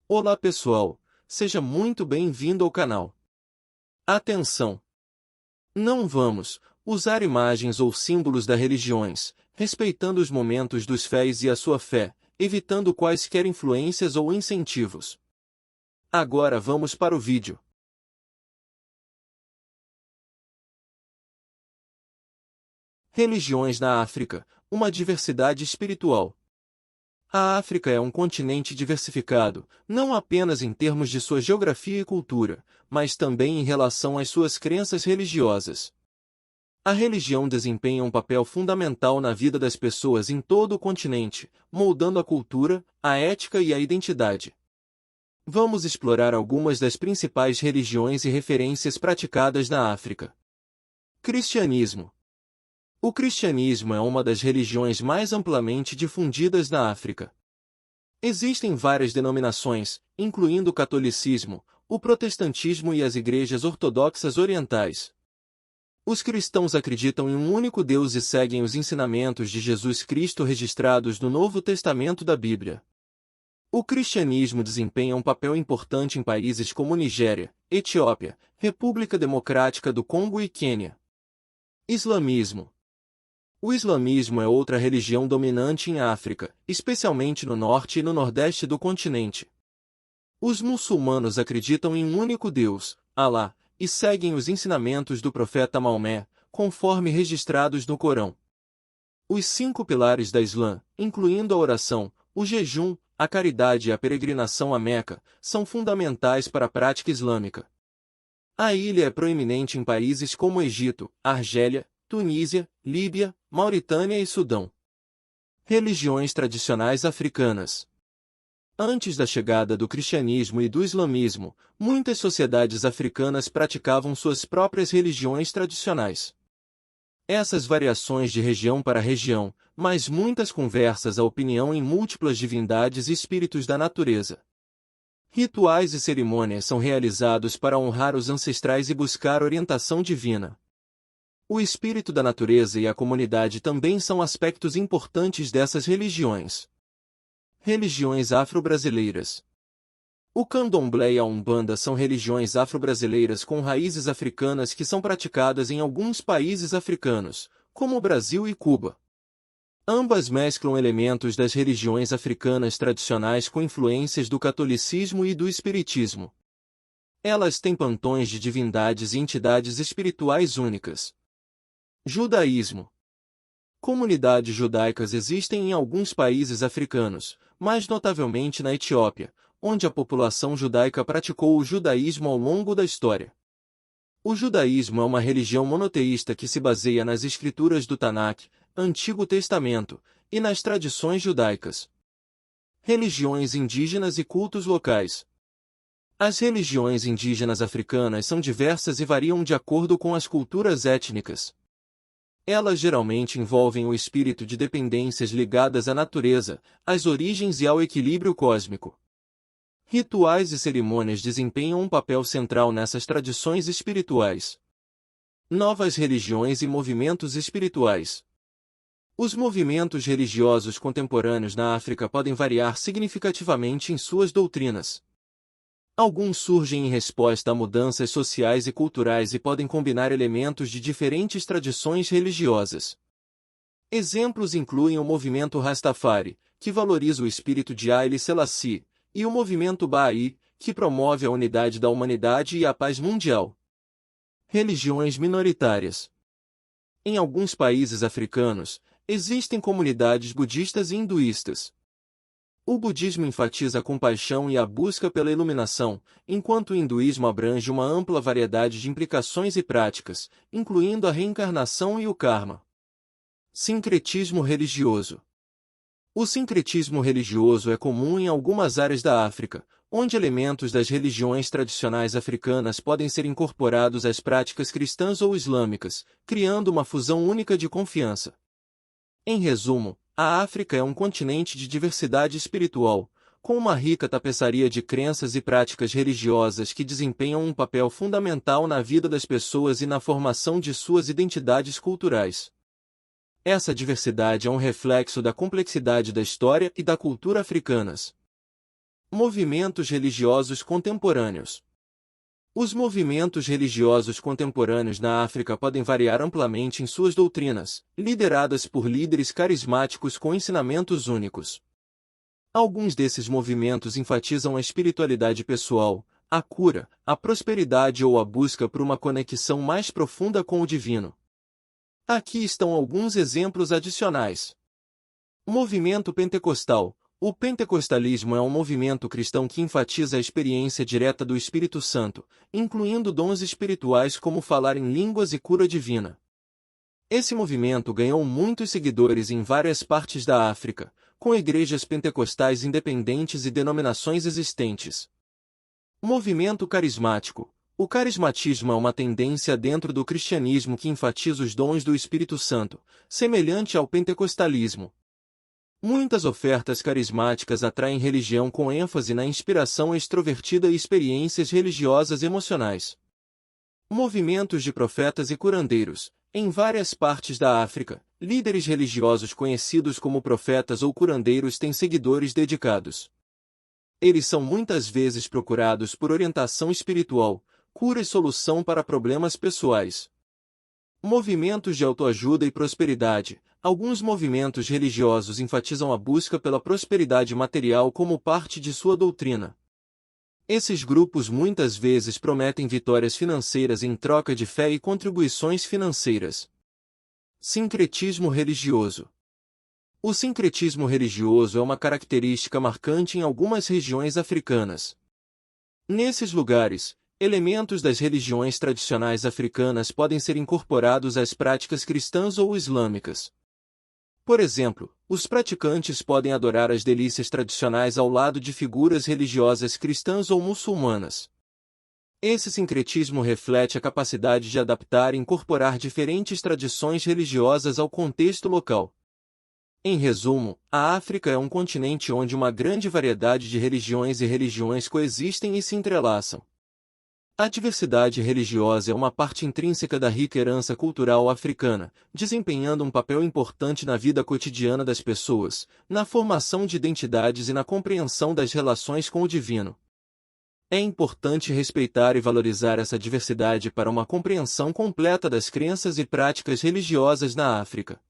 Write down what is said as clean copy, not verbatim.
Olá pessoal, seja muito bem-vindo ao canal. Atenção! Não vamos usar imagens ou símbolos das religiões, respeitando os momentos dos fiéis e a sua fé, evitando quaisquer influências ou incentivos. Agora vamos para o vídeo. Religiões na África, uma diversidade espiritual. A África é um continente diversificado, não apenas em termos de sua geografia e cultura, mas também em relação às suas crenças religiosas. A religião desempenha um papel fundamental na vida das pessoas em todo o continente, moldando a cultura, a ética e a identidade. Vamos explorar algumas das principais religiões e referências praticadas na África. Cristianismo. O cristianismo é uma das religiões mais amplamente difundidas na África. Existem várias denominações, incluindo o catolicismo, o protestantismo e as igrejas ortodoxas orientais. Os cristãos acreditam em um único Deus e seguem os ensinamentos de Jesus Cristo registrados no Novo Testamento da Bíblia. O cristianismo desempenha um papel importante em países como Nigéria, Etiópia, República Democrática do Congo e Quênia. Islamismo. O islamismo é outra religião dominante em África, especialmente no norte e no nordeste do continente. Os muçulmanos acreditam em um único Deus, Alá, e seguem os ensinamentos do profeta Maomé, conforme registrados no Corão. Os 5 pilares da Islã, incluindo a oração, o jejum, a caridade e a peregrinação a Meca, são fundamentais para a prática islâmica. A ilha é proeminente em países como Egito, Argélia, Tunísia, Líbia, Mauritânia e Sudão. Religiões tradicionais africanas. Antes da chegada do cristianismo e do islamismo, muitas sociedades africanas praticavam suas próprias religiões tradicionais. Essas variações de região para região, mas muitas conversas a opinião em múltiplas divindades e espíritos da natureza. Rituais e cerimônias são realizados para honrar os ancestrais e buscar orientação divina. O espírito da natureza e a comunidade também são aspectos importantes dessas religiões. Religiões afro-brasileiras. O candomblé e a umbanda são religiões afro-brasileiras com raízes africanas que são praticadas em alguns países africanos, como o Brasil e Cuba. Ambas mesclam elementos das religiões africanas tradicionais com influências do catolicismo e do espiritismo. Elas têm pantões de divindades e entidades espirituais únicas. Judaísmo. Comunidades judaicas existem em alguns países africanos, mais notavelmente na Etiópia, onde a população judaica praticou o judaísmo ao longo da história. O judaísmo é uma religião monoteísta que se baseia nas escrituras do Tanakh, Antigo Testamento, e nas tradições judaicas. Religiões indígenas e cultos locais. As religiões indígenas africanas são diversas e variam de acordo com as culturas étnicas. Elas geralmente envolvem o espírito de dependências ligadas à natureza, às origens e ao equilíbrio cósmico. Rituais e cerimônias desempenham um papel central nessas tradições espirituais. Novas religiões e movimentos espirituais. Os movimentos religiosos contemporâneos na África podem variar significativamente em suas doutrinas. Alguns surgem em resposta a mudanças sociais e culturais e podem combinar elementos de diferentes tradições religiosas. Exemplos incluem o movimento Rastafari, que valoriza o espírito de Haile Selassie, e o movimento Bahá'í, que promove a unidade da humanidade e a paz mundial. Religiões minoritárias. Em alguns países africanos, existem comunidades budistas e hinduístas. O budismo enfatiza a compaixão e a busca pela iluminação, enquanto o hinduísmo abrange uma ampla variedade de implicações e práticas, incluindo a reencarnação e o karma. Sincretismo religioso. O sincretismo religioso é comum em algumas áreas da África, onde elementos das religiões tradicionais africanas podem ser incorporados às práticas cristãs ou islâmicas, criando uma fusão única de confiança. Em resumo, a África é um continente de diversidade espiritual, com uma rica tapeçaria de crenças e práticas religiosas que desempenham um papel fundamental na vida das pessoas e na formação de suas identidades culturais. Essa diversidade é um reflexo da complexidade da história e da cultura africanas. Movimentos religiosos contemporâneos. Os movimentos religiosos contemporâneos na África podem variar amplamente em suas doutrinas, lideradas por líderes carismáticos com ensinamentos únicos. Alguns desses movimentos enfatizam a espiritualidade pessoal, a cura, a prosperidade ou a busca por uma conexão mais profunda com o divino. Aqui estão alguns exemplos adicionais. Movimento pentecostal. O pentecostalismo é um movimento cristão que enfatiza a experiência direta do Espírito Santo, incluindo dons espirituais como falar em línguas e cura divina. Esse movimento ganhou muitos seguidores em várias partes da África, com igrejas pentecostais independentes e denominações existentes. Movimento carismático. O carismatismo é uma tendência dentro do cristianismo que enfatiza os dons do Espírito Santo, semelhante ao pentecostalismo. Muitas ofertas carismáticas atraem religião com ênfase na inspiração extrovertida e experiências religiosas emocionais. Movimentos de profetas e curandeiros. Em várias partes da África, líderes religiosos conhecidos como profetas ou curandeiros têm seguidores dedicados. Eles são muitas vezes procurados por orientação espiritual, cura e solução para problemas pessoais. Movimentos de autoajuda e prosperidade. Alguns movimentos religiosos enfatizam a busca pela prosperidade material como parte de sua doutrina. Esses grupos muitas vezes prometem vitórias financeiras em troca de fé e contribuições financeiras. Sincretismo religioso. O sincretismo religioso é uma característica marcante em algumas regiões africanas. Nesses lugares, elementos das religiões tradicionais africanas podem ser incorporados às práticas cristãs ou islâmicas. Por exemplo, os praticantes podem adorar as delícias tradicionais ao lado de figuras religiosas cristãs ou muçulmanas. Esse sincretismo reflete a capacidade de adaptar e incorporar diferentes tradições religiosas ao contexto local. Em resumo, a África é um continente onde uma grande variedade de religiões e religiões coexistem e se entrelaçam. A diversidade religiosa é uma parte intrínseca da rica herança cultural africana, desempenhando um papel importante na vida cotidiana das pessoas, na formação de identidades e na compreensão das relações com o divino. É importante respeitar e valorizar essa diversidade para uma compreensão completa das crenças e práticas religiosas na África.